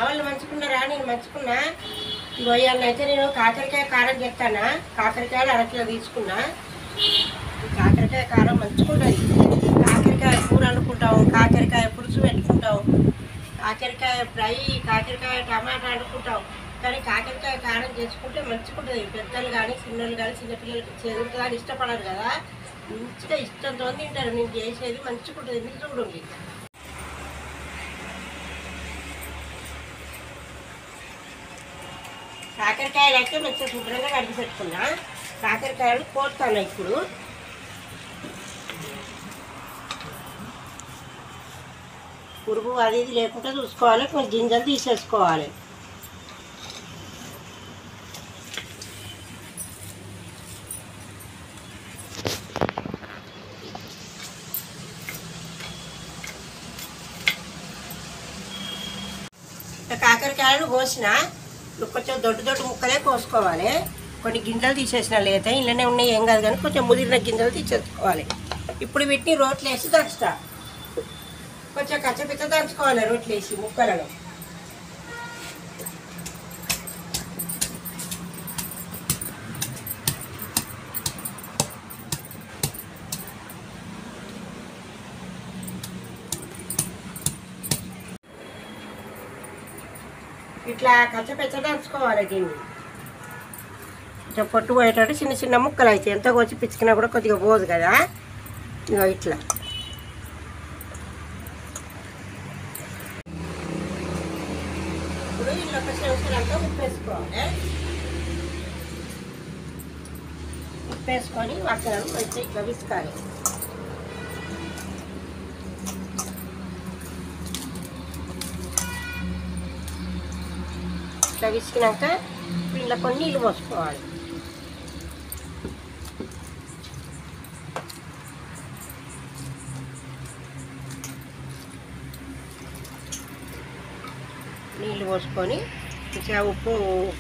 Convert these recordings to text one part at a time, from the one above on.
వాళ్ళు మంచుకున్నారా? నేను మంచుకున్నా. ఇవన్నైతే నేను కాకరకాయ కారం చెప్తానా. కాకరకాయలు అరకిలో తీసుకున్నా. కాకరకాయ కారం మంచుకుంటుంది. కాకరకాయ కూర వండుకుంటాం, కాకరకాయ పులుసు పెట్టుకుంటాం, కాకరకాయ ఫ్రై, కాకరకాయ టమాటా వండుకుంటాం. కానీ కాకరకాయ కారం చేసుకుంటే మంచుకుంటుంది. పెద్దలు కానీ చిన్నలు కానీ చిన్నపిల్లలకి చేదుంటుంది కానీ ఇష్టపడరు కదా, మంచిగా ఇష్టంతో తింటారు. నేను చేసేది మంచుకుంటుంది. మీరు చూడండి. కాకరకాయలు అయితే మంచిగా శుభ్రంగా కడిగి పెట్టుకున్నా. కాకరకాయలు కోస్తాను ఇప్పుడు. పురుగు అది ఇది లేకుండా చూసుకోవాలి. కొంచెం గింజలు తీసేసుకోవాలి. కాకరకాయలు కోసిన కొంచెం దొడ్డు ముక్కలే కోసుకోవాలి. కొన్ని గింజలు తీసేసిన లేదా ఇళ్ళనే ఉన్నాయి ఏం కాదు, కానీ కొంచెం ముదిరిన గింజలు తీసేసుకోవాలి. ఇప్పుడు వీటిని రోట్లు వేసి దంచుతా. కొంచెం కచ్చపిచ్చ దంచుకోవాలి రోట్లు వేసి ముక్కలను. ఇట్లా కచ్చపెచ్చ దంచుకోవాలి. దీన్ని కొంచెం పొట్టు పోయేటట్టు చిన్న చిన్న ముక్కలు అయితే ఎంత కోసి పిచ్చికినా కూడా కొద్దిగా పోదు కదా. ఇట్లా ఇప్పుడు ఇల్లు ఒక చెంచాలంతా ఉప్పేసుకోవాలి. ఉప్పేసుకొని వాటిని కొంచెం ఇట్లా విసుకాలి. ఇట్లా విసికినాక ఇంట్లో కొన్ని నీళ్ళు పోసుకోవాలి. నీళ్ళు పోసుకొని మంచిగా ఉప్పు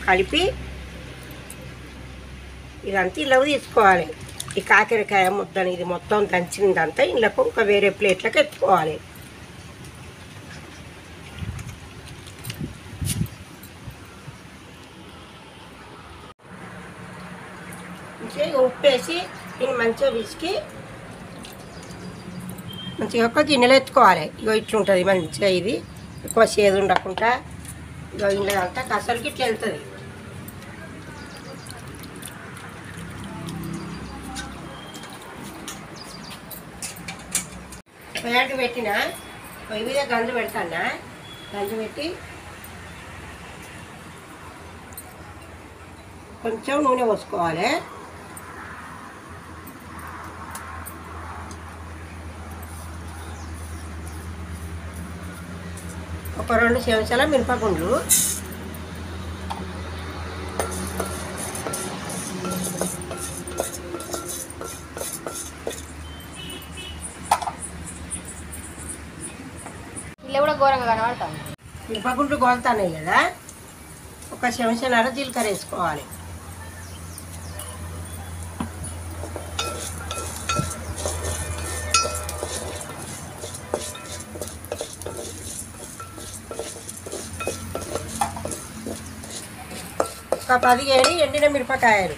కలిపి ఇదంతా ఇళ్ళకు తీసుకోవాలి. ఈ కాకరకాయ ముద్దని ఇది మొత్తం దంచిందంతా ఇళ్ళకు ఒక వేరే ప్లేట్లకు ఎత్తుకోవాలి. మంచిగా ఉప్పేసి దీన్ని మంచిగా విసికి మంచిగా ఒక గిన్నెలో ఎత్తుకోవాలి. ఇగో ఇట్లుంటుంది మంచిగా. ఇది ఎక్కువ చేదు ఉండకుండా ఇగో ఇంట్లో అంతా కసలకి ఇట్లా వెళ్తుంది. పొయ్యాటు పెట్టిన పొయ్యి మీద గంజు పెడతానా. గంజు పెట్టి కొంచెం నూనె పోసుకోవాలి. ఒక 2 చెంచాల మిరపగుండ్లు, ఇలా కూడా ఘోరంగా కనబడతాం. మిరపగుండ్లు గోలుతాయి కదా. ఒక చెంచాన్నర జీలకర్ర వేసుకోవాలి. ఒక 15 ఎండిన మిరపకాయలు,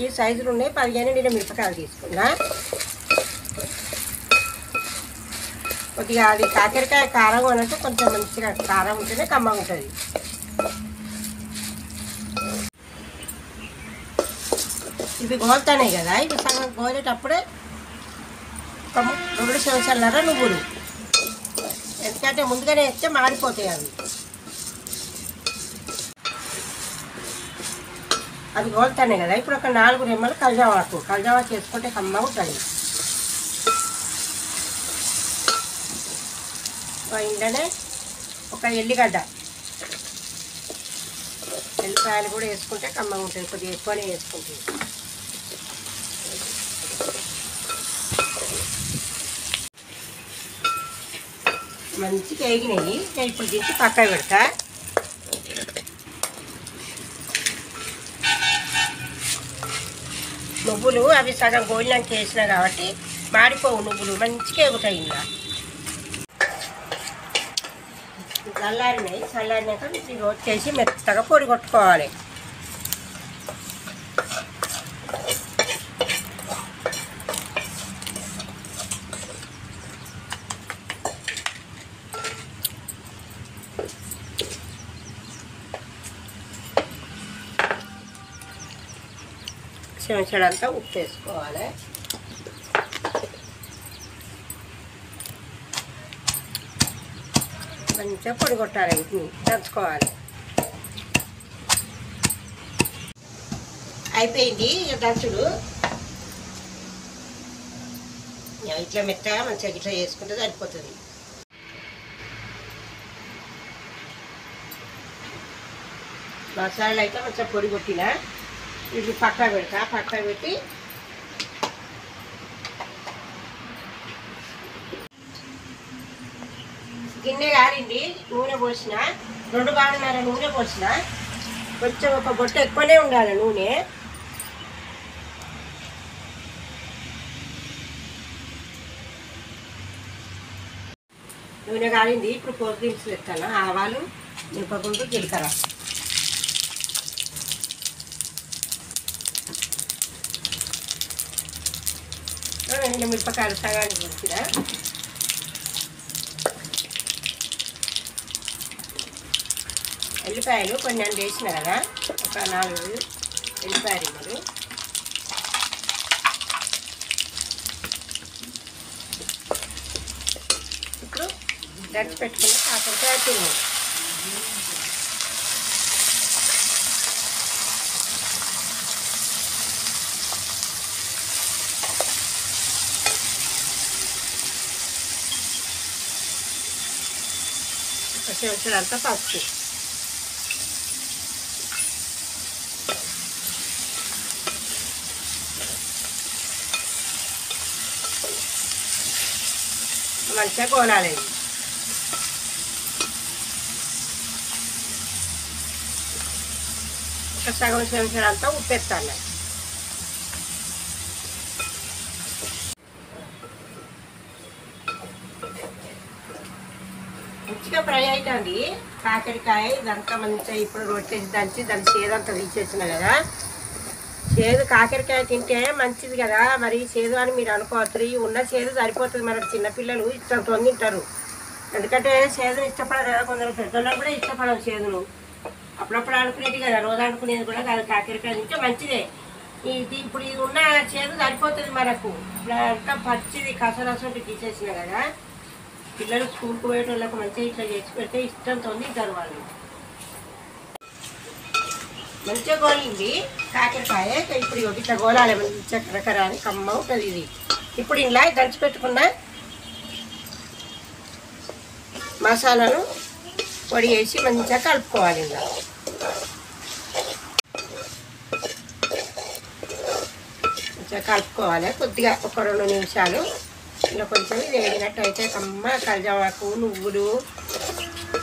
ఈ సైజులు ఉన్నాయి. 15 ఎండిన మిరపకాయలు తీసుకున్నా. కొద్దిగా అది కాకరకాయ కారం అన్నట్టు కొంచెం మంచిగా కారం ఉంటేనే కమ్మగా ఉంటుంది. ఇవి గోలుతానే కదా. ఇవి సగం గోలేటప్పుడే ఒక 2 చెంచాలన్నర నువ్వులు, ఎందుకంటే ముందుగానే వేస్తే మాడిపోతాయి అవి. అవి గోలుతానే కదా. ఇప్పుడు ఒక 4 రెమ్మలు కల్జావా చేసుకుంటే కమ్మగా ఉంటుంది. ఇంట్లోనే ఒక ఎల్లిగడ్డ, ఎల్లిపాయలు కూడా వేసుకుంటే కమ్మగా ఉంటుంది. కొద్దిగా ఎక్కువనే వేసుకుంటుంది. మంచిగా వేగినాయి. నేను ఇప్పుడు తీసి పక్కన పెడతా. నువ్వులు అవి సగం గోలినాక వేసిన కాబట్టి మాడిపోవు. నువ్వులు మంచిగా ఎగుతాయి. ఇలా చల్లారినాక ఈ రోజు చేసి మెత్తగా పొడి కొట్టుకోవాలి. చెంచాడంతా ఉప్పు వేసుకోవాలి. మంచిగా పొడి కొట్టాలి, వీటిని దంచుకోవాలి. అయిపోయింది ఇక దంచుడు. ఇట్లా మెత్తగా మంచిగా ఇట్లా చేసుకుంటే సరిపోతుంది. మసాలాలు అయితే మంచిగా పొడి కొట్టిన వీటిని పక్కా పెడతా. పక్కా పెట్టి గిన్నె కారింది, నూనె పోసిన 2 బాగున్నర నూనె పోసిన. కొంచెం ఒక బొట్టు ఎక్కువనే ఉండాలి నూనె. నూనె కాలింది. ఇప్పుడు పోపు దినుసులు ఎత్తాను. ఆవాలు, మిరపగుండు, జీలకర్ర. మిరపకాయలు సగానికి వేసిన. ఎల్లిపాయలు కొన్ని వేసిన కదా, ఒక 4 ఎల్లిపాయలు మరి. ఇప్పుడు దంచి పెట్టుకుని కాకరకాయ తిరుగు. చెంచాడంతా పసుపు. మంచిగా కోలాలి. ఒక సగం చెంచాడంతా ఉప్పేస్తాను. మంచిగా ఫ్రై అవుతుంది కాకరకాయ. ఇదంతా మంచిగా ఇప్పుడు రొట్టేసి దంచి దాని చేదంతా తీసేసిన కదా. చేదు కాకరకాయ తింటే మంచిది కదా, మరి చేదు అని మీరు అనుకోవచ్చు. ఉన్న చేదు సరిపోతుంది. మనకు చిన్నపిల్లలు ఇష్టంతో తింటారు. ఎందుకంటే చేదును ఇష్టపడరు కదా, కొందరు పెద్దోళ్ళకు కూడా ఇష్టపడరు చేదును. అప్పుడప్పుడు అనుకునేది కదా, రోజు అనుకునేది కూడా కాదు. కాకరకాయ తింటే మంచిదే. ఇప్పుడు ఇది ఉన్న చేదు సరిపోతుంది మనకు. ఇప్పుడు అంతా పచ్చిది కసరసోటి తీసేసిన కదా. పిల్లలు స్కూల్కి పోయేటోళ్ళకు మంచిగా ఇట్లా చేసి పెడితే ఇష్టంతో తింటారు వాళ్ళు. మంచిగా గోలింది కాకరకాయ. ఇప్పుడు ఇట్లా గోలాలి మంచిగా కరకర అని కమ్మ ఉంటుంది ఇది. ఇప్పుడు ఇలా దంచి పెట్టుకున్న మసాలాను పొడి వేసి మంచిగా కలుపుకోవాలి. ఇలా మంచిగా కలుపుకోవాలి. కొద్దిగా ఒక 2 నిమిషాలు ఇలా కొంచెం ఇది వేగినట్టు అయితే కమ్మ కల్జామాకు, నువ్వులు,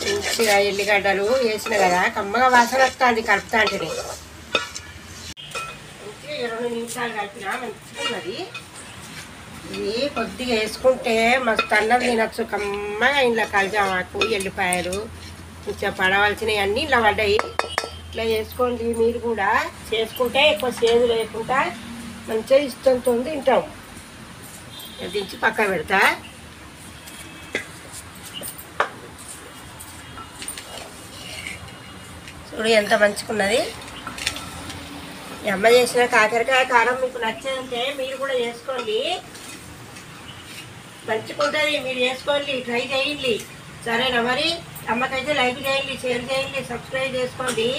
మంచిగా ఎల్లిగడ్డలు వేసిన కదా, కమ్మగా వాసన వస్తుంది కలుపుతా అంటేనే. మంచిగా 2 నిమిషాలు కలిపినా మంచిగా ఉన్నది. ఇది కొద్దిగా వేసుకుంటే మస్తు అన్నం తినచ్చు కమ్మగా. ఇంట్లో కల్జామాకు, ఎల్లిపాయలు కొంచెం పడవలసినవి అన్నీ ఇలా పడ్డాయి. ఇట్లా చేసుకోండి మీరు కూడా. చేసుకుంటే ఎక్కువ చేదు లేకుండా మంచిగా ఇష్టంతో తింటాం. దించి పక్క పెడతా. చూడు ఎంత మంచుకున్నది. ఈ అమ్మ చేసిన కాకరకాయ కారం మీకు నచ్చేదంటే మీరు కూడా చేసుకోండి. మంచుకుంటుంది, మీరు చేసుకోండి, ట్రై చేయండి. సరేనా మరి? అమ్మకైతే లైక్ చేయండి, షేర్ చేయండి, సబ్స్క్రైబ్ చేసుకోండి.